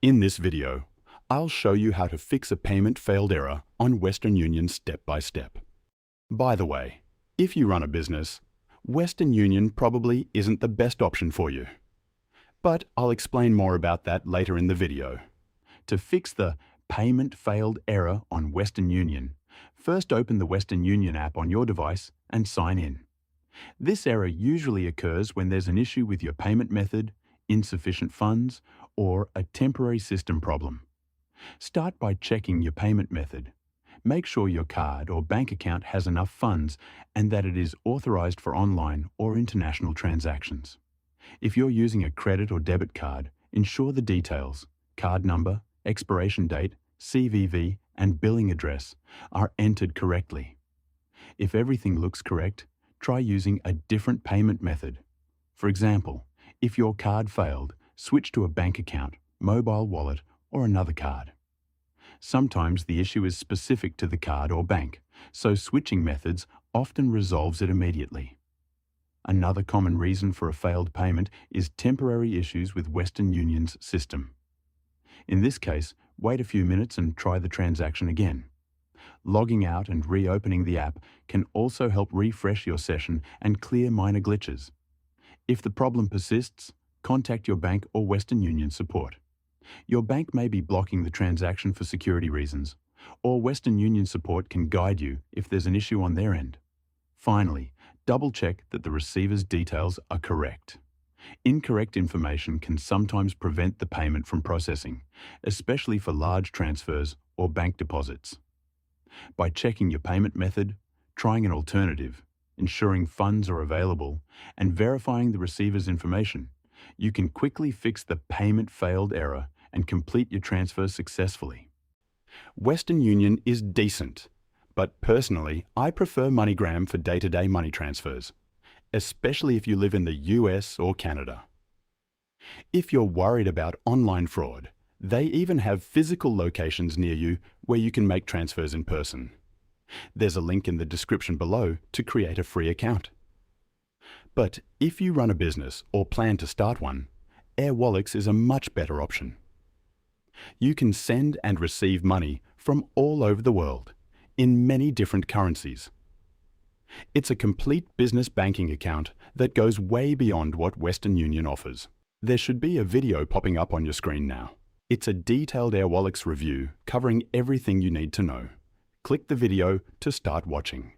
In this video, I'll show you how to fix a payment failed error on Western Union step by step. By the way, if you run a business, Western Union probably isn't the best option for you. But I'll explain more about that later in the video. To fix the payment failed error on Western Union, first open the Western Union app on your device and sign in. This error usually occurs when there's an issue with your payment method, insufficient funds, or a temporary system problem. Start by checking your payment method. Make sure your card or bank account has enough funds and that it is authorized for online or international transactions. If you're using a credit or debit card, ensure the details, card number, expiration date, CVV, and billing address are entered correctly. If everything looks correct, try using a different payment method. For example, if your card failed, switch to a bank account, mobile wallet, or another card. Sometimes the issue is specific to the card or bank, so switching methods often resolves it immediately. Another common reason for a failed payment is temporary issues with Western Union's system. In this case, wait a few minutes and try the transaction again. Logging out and reopening the app can also help refresh your session and clear minor glitches. If the problem persists, contact your bank or Western Union support. Your bank may be blocking the transaction for security reasons, or Western Union support can guide you if there's an issue on their end. Finally, double-check that the receiver's details are correct. Incorrect information can sometimes prevent the payment from processing, especially for large transfers or bank deposits. By checking your payment method, trying an alternative, ensuring funds are available, and verifying the receiver's information, you can quickly fix the payment failed error and complete your transfer successfully. Western Union is decent, but personally, I prefer MoneyGram for day-to-day money transfers, especially if you live in the US or Canada. If you're worried about online fraud, they even have physical locations near you where you can make transfers in person. There's a link in the description below to create a free account. But if you run a business or plan to start one, Airwallex is a much better option. You can send and receive money from all over the world, in many different currencies. It's a complete business banking account that goes way beyond what Western Union offers. There should be a video popping up on your screen now. It's a detailed Airwallex review covering everything you need to know. Click the video to start watching.